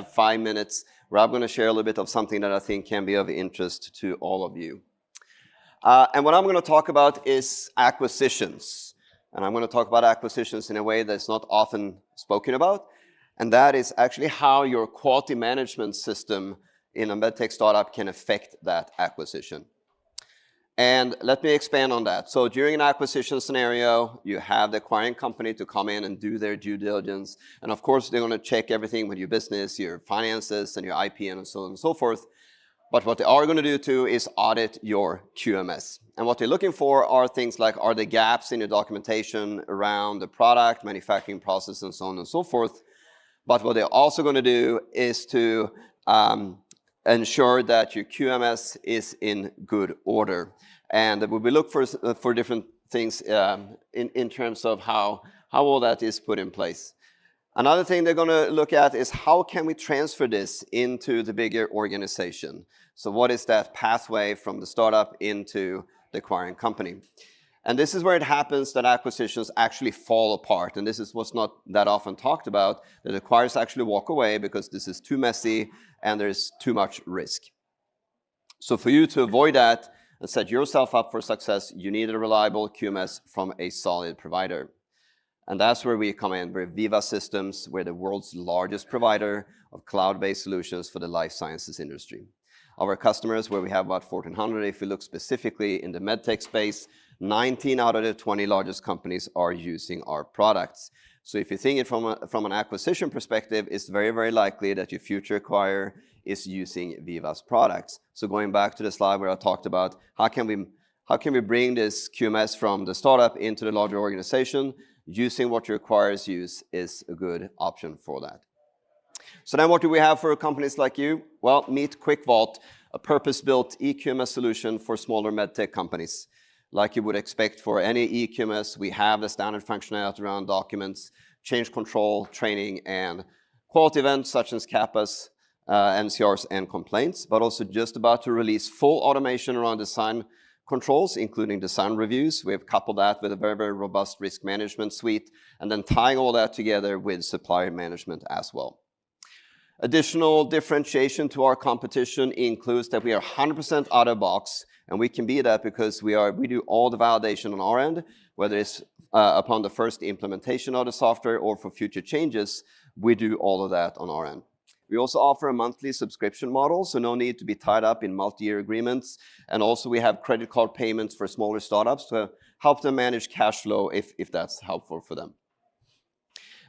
have 5 minutes where I'm going to share a little bit of something that I think can be of interest to all of you. And what I'm going to talk about is acquisitions. And I'm going to talk about acquisitions in a way that's not often spoken about. And that is actually how your quality management system in a MedTech startup can affect that acquisition. And let me expand on that. So during an acquisition scenario, you have the acquiring company to come in and do their due diligence. And of course, they're going to check everything with your business, your finances, and your IP, and so on and so forth. But what they are going to do too is audit your QMS. And what they're looking for are things like, are there gaps in your documentation around the product, manufacturing process, and so on and so forth. But what they're also going to do is to ensure that your QMS is in good order. And we will look for different things in terms of how all that is put in place. Another thing they're going to look at is how can we transfer this into the bigger organization? So what is that pathway from the startup into the acquiring company? And this is where it happens that acquisitions actually fall apart. And this is what's not that often talked about, that acquirers actually walk away because this is too messy and there's too much risk. So for you to avoid that and set yourself up for success, you need a reliable QMS from a solid provider. And that's where we come in. We're Veeva Systems. We're the world's largest provider of cloud-based solutions for the life sciences industry. Our customers, where we have about 1,400, if we look specifically in the MedTech space, 19 out of the 20 largest companies are using our products. So if you think it from an acquisition perspective, it's very, very likely that your future acquirer is using Veeva's products. So going back to the slide where I talked about how can we bring this QMS from the startup into the larger organization, using what your acquirers use is a good option for that. So then what do we have for companies like you? Well, meet QuickVault, a purpose-built eQMS solution for smaller MedTech companies. Like you would expect for any eQMS, we have the standard functionality around documents, change control, training, and quality events such as CAPAs, NCRs, and complaints, but also just about to release full automation around design controls, including design reviews. We have coupled that with a very, very robust risk management suite, and then tying all that together with supplier management as well. Additional differentiation to our competition includes that we are 100% out of box, and we can be that because we do all the validation on our end, whether it's upon the first implementation of the software or for future changes, we do all of that on our end. We also offer a monthly subscription model, so no need to be tied up in multi-year agreements. And also we have credit card payments for smaller startups to help them manage cash flow if that's helpful for them.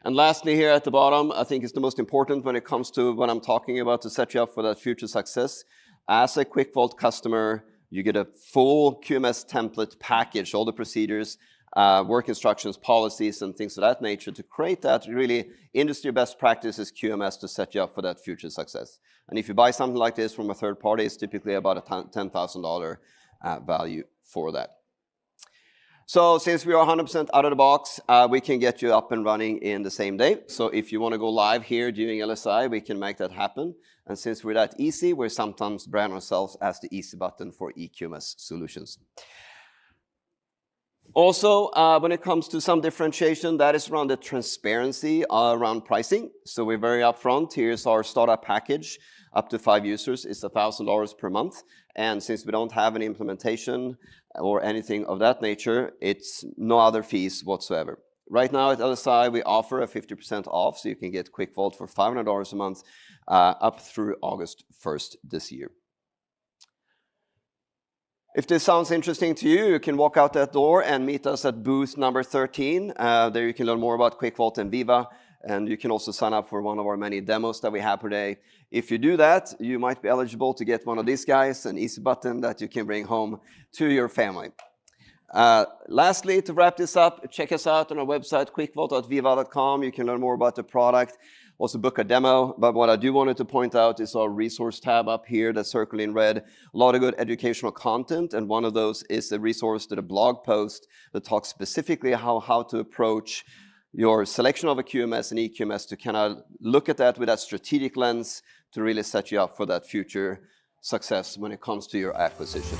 And lastly, here at the bottom, I think is the most important when it comes to what I'm talking about to set you up for that future success. As a QuickVault customer, you get a full QMS template package, all the procedures, work instructions, policies, and things of that nature to create that really industry best practices QMS to set you up for that future success. And if you buy something like this from a third party, it's typically about a $10,000 value for that. So since we are 100% out of the box, we can get you up and running in the same day. So if you want to go live here during LSI, we can make that happen. And since we're that easy, we sometimes brand ourselves as the easy button for eQMS solutions. Also, when it comes to some differentiation, that is around the transparency around pricing. So we're very upfront. Here's our startup package. Up to 5 users is $1,000 per month. And since we don't have any implementation or anything of that nature, it's no other fees whatsoever. Right now at LSI, we offer a 50% off, so you can get QuickVault for $500 a month up through August 1st this year. If this sounds interesting to you, you can walk out that door and meet us at booth number 13. There you can learn more about QuickVault and Veeva, and you can also sign up for one of our many demos that we have per day. If you do that, you might be eligible to get one of these guys, an easy button that you can bring home to your family. Lastly, to wrap this up, check us out on our website, quickvault.veeva.com. You can learn more about the product. Also book a demo, but what I do wanted to point out is our resource tab up here that's circled in red. A lot of good educational content, and one of those is a resource to the blog post that talks specifically how to approach your selection of a QMS and eQMS to kind of look at that with that strategic lens to really set you up for that future success when it comes to your acquisition.